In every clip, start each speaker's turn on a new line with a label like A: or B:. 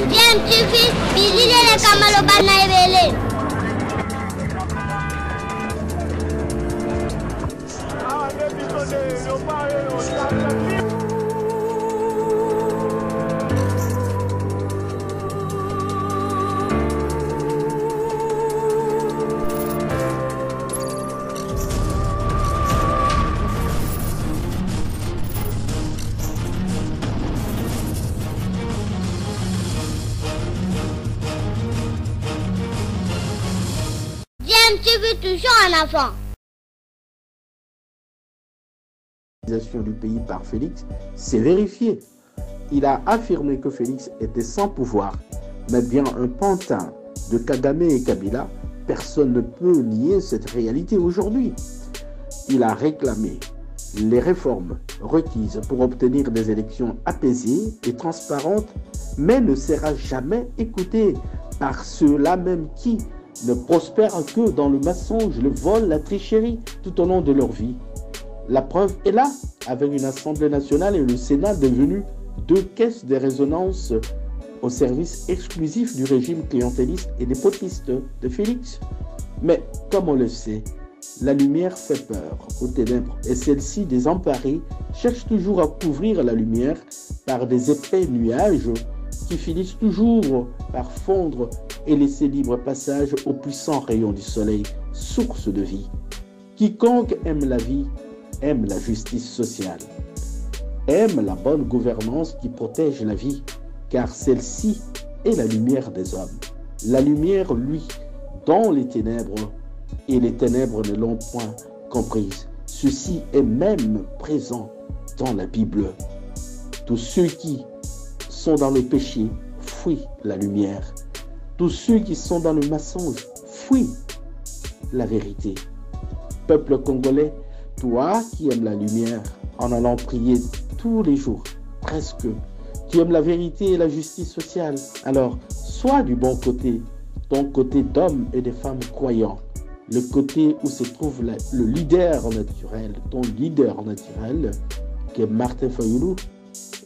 A: Bien, tu fais, Billy le Kamalo Banaïbele. Tu veux toujours un enfant.
B: Du pays par Félix s'est vérifié. Il a affirmé que Félix était sans pouvoir, mais bien un pantin de Kagame et Kabila. Personne ne peut nier cette réalité aujourd'hui. Il a réclamé les réformes requises pour obtenir des élections apaisées et transparentes, mais ne sera jamais écouté par ceux-là même qui ne prospèrent que dans le mensonge, le vol, la tricherie, tout au long de leur vie. La preuve est là, avec une Assemblée nationale et le Sénat devenus deux caisses de résonance au service exclusif du régime clientéliste et népotiste de Félix. Mais comme on le sait, la lumière fait peur aux ténèbres et celles-ci, désemparées, cherchent toujours à couvrir la lumière par des épais nuages qui finissent toujours par fondre et laisser libre passage aux puissants rayons du soleil, source de vie. Quiconque aime la vie, aime la justice sociale, aime la bonne gouvernance qui protège la vie, car celle-ci est la lumière des hommes. La lumière, lui, dans les ténèbres, et les ténèbres ne l'ont point comprise. Ceci est même présent dans la Bible. Tous ceux qui sont dans le péché fuient la lumière. Tous ceux qui sont dans le mensonge fuient la vérité. Peuple congolais, toi qui aimes la lumière en allant prier tous les jours, presque, tu aimes la vérité et la justice sociale, alors sois du bon côté, ton côté d'hommes et de femmes croyants, le côté où se trouve le leader naturel, ton leader naturel, qui est Martin Fayulu,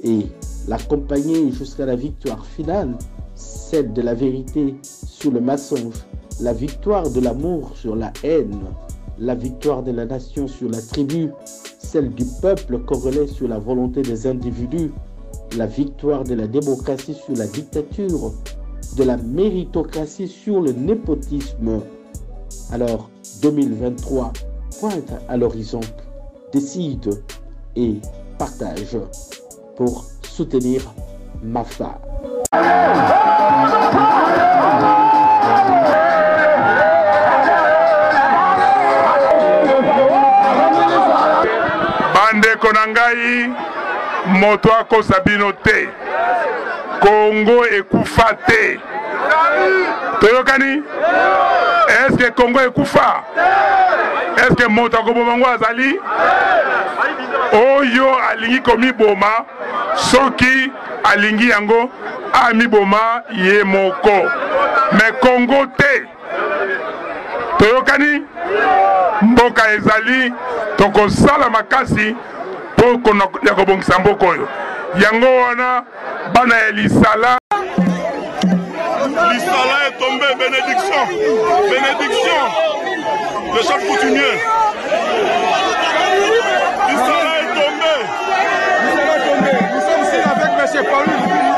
B: et l'accompagner jusqu'à la victoire finale, celle de la vérité sur le mensonge, la victoire de l'amour sur la haine, la victoire de la nation sur la tribu, celle du peuple congolais sur la volonté des individus, la victoire de la démocratie sur la dictature, de la méritocratie sur le népotisme. Alors, 2023 pointe à l'horizon, décide et partage pour soutenir Mafa.
C: Bande konangai moto akosa bino te, Congo ekufa te. Toyokani? Est-ce que Congo ekufa? Est-ce que moto akobomango azali? Oyo alingi komi boma, soki alingi yango ami boma ye moko. Mais Congo te. Toyokani? Mboka ezali toko sala makasi po kono yakobongisa mboko oyo. Yango wana bana ya lisala.
D: Lisala est tombé, bénédiction. Bénédiction. Le chef coutumier. Lisala est tombé.
E: Nous sommes ici avec M. Paul.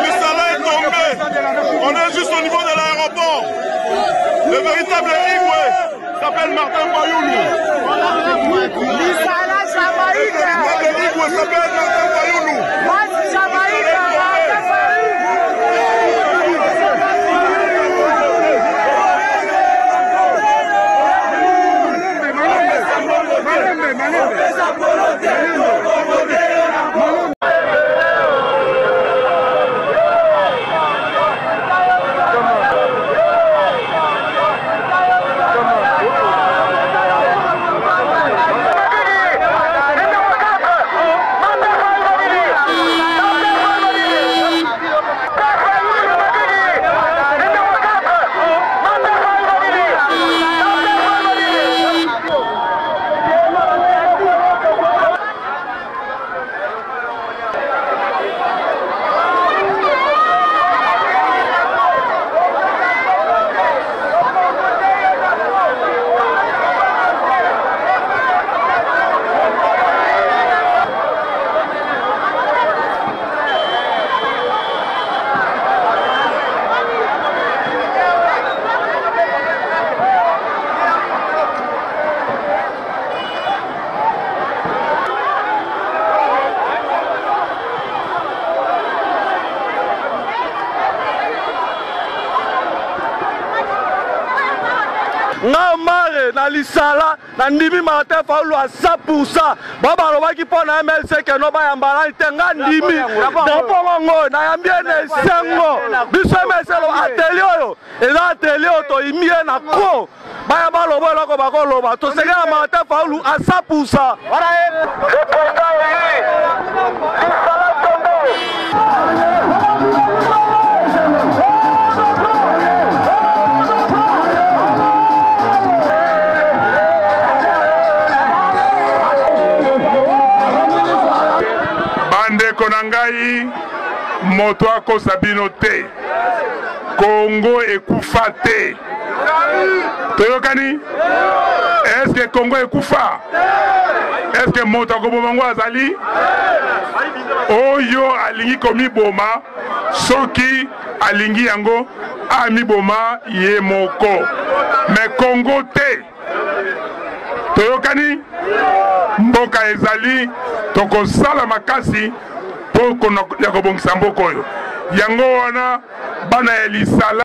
D: Lisala est tombé. On est juste au niveau de l'aéroport. Le véritable Igwe s'appelle Martin Fayulu.
F: Lisala Jamaïque.
D: Le Igwe s'appelle Martin Fayulu.
F: Jamaïque.
G: na lisala na ndimi Martin Fayulu à 100%. Baba lobaki po na MLC ke no ba yambala tenga ndimi. Dapo ngo na yambie ne sengo. Biso MLC lo atelier oyo. Eza atelier to imie na ko. Baya ba lobo loko ba ko loba. To sega Martin Fayulu à 100%. Voilà.
C: Bande konangai moto akosa bino te. Congo ekufa te. Toyokani? Est-ce que Congo ekufa? Est-ce que moto akobomango azali? Oyo alingi komi boma soki alingi yango ami boma ye moko. Mais Congo te. Toyokani? Mboka ezali toko sala makasi po kono ya kobongisa mboko oyo. Yango wana bana ya lisala